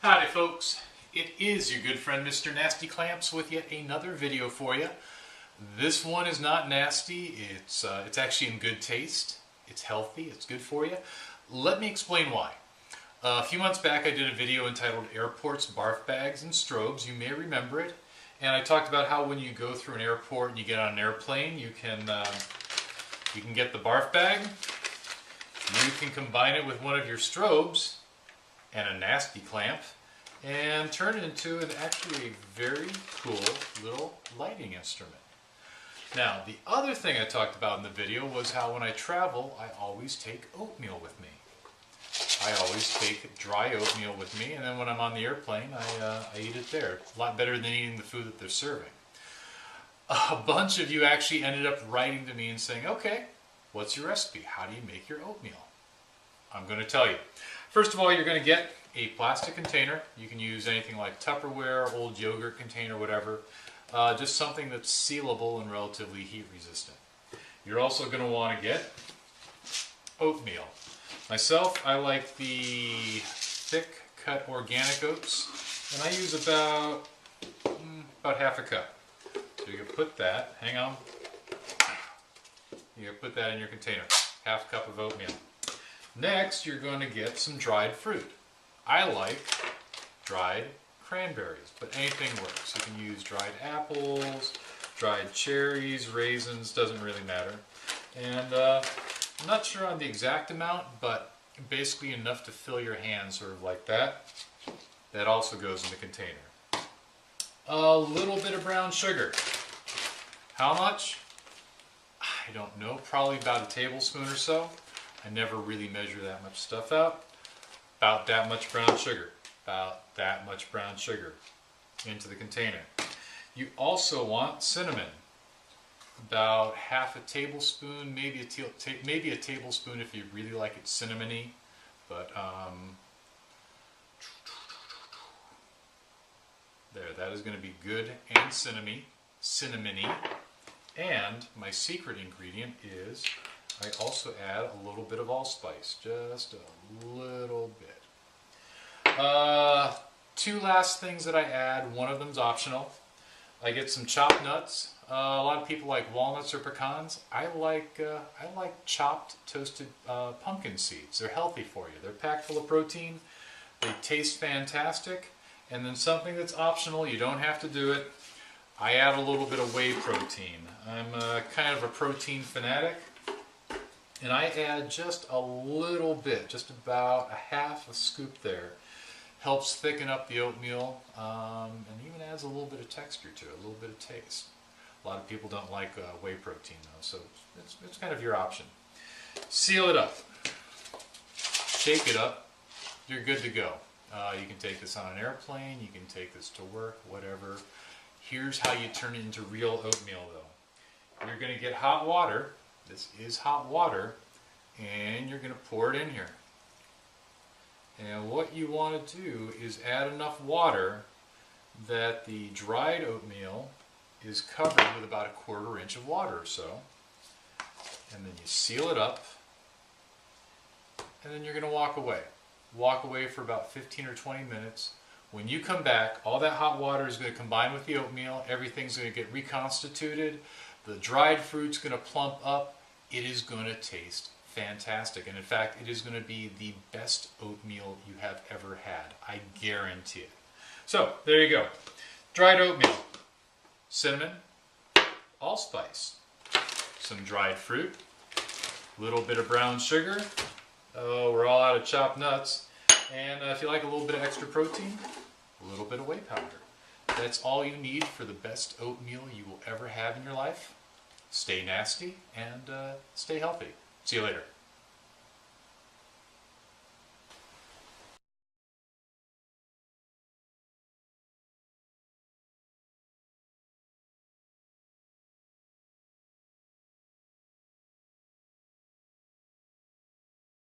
Howdy folks, it is your good friend Mr. Nasty Clamps with yet another video for you. This one is not nasty, it's actually in good taste, it's healthy, it's good for you. Let me explain why. A few months back I did a video entitled Airports, Barf Bags, and Strobes. You may remember it. And I talked about how when you go through an airport and you get on an airplane, you can get the barf bag, you can combine it with one of your strobes and a nasty clamp, and turn it into actually a very cool little lighting instrument. Now, the other thing I talked about in the video was how when I travel, I always take oatmeal with me. I always take dry oatmeal with me, and then when I'm on the airplane, I eat it there. A lot better than eating the food that they're serving. A bunch of you actually ended up writing to me and saying, okay, what's your recipe? How do you make your oatmeal? I'm going to tell you. First of all, you're going to get a plastic container. You can use anything like Tupperware, old yogurt container, whatever. Just something that's sealable and relatively heat resistant. You're also going to want to get oatmeal. Myself, I like the thick cut organic oats, and I use about half a cup. So you can put that, hang on, you can put that in your container, half a cup of oatmeal. Next, you're going to get some dried fruit. I like dried cranberries, but anything works. You can use dried apples, dried cherries, raisins, doesn't really matter. And I'm not sure on the exact amount, but basically enough to fill your hand, sort of like that. That also goes in the container. A little bit of brown sugar. How much? I don't know, probably about a tablespoon or so. I never really measure that much stuff out. About that much brown sugar. About that much brown sugar into the container. You also want cinnamon. About half a tablespoon, maybe a tablespoon if you really like it cinnamony, but there, that is going to be good and cinnamony. And my secret ingredient is I also add a little bit of allspice, just a little bit. Two last things that I add. One of them's optional. I get some chopped nuts. A lot of people like walnuts or pecans. I like chopped, toasted pumpkin seeds. They're healthy for you. They're packed full of protein. They taste fantastic. And then something that's optional, you don't have to do it. I add a little bit of whey protein. I'm kind of a protein fanatic. And I add just a little bit, just about a half a scoop there. Helps thicken up the oatmeal and even adds a little bit of texture to it, a little bit of taste. A lot of people don't like whey protein though, so it's kind of your option. Seal it up. Shake it up. You're good to go. You can take this on an airplane, you can take this to work, whatever. Here's how you turn it into real oatmeal though. You're going to get hot water. This is hot water, and you're going to pour it in here. And what you want to do is add enough water that the dried oatmeal is covered with about a 1/4 inch of water or so. And then you seal it up, and then you're going to walk away. Walk away for about 15 or 20 minutes. When you come back, all that hot water is going to combine with the oatmeal. Everything's going to get reconstituted. The dried fruit's going to plump up. It is going to taste fantastic. And in fact, it is going to be the best oatmeal you have ever had. I guarantee it. So, there you go. Dried oatmeal, cinnamon, allspice, some dried fruit, a little bit of brown sugar. Oh, we're all out of chopped nuts. And if you like a little bit of extra protein, a little bit of whey powder. That's all you need for the best oatmeal you will ever have in your life. Stay nasty and stay healthy. See you later.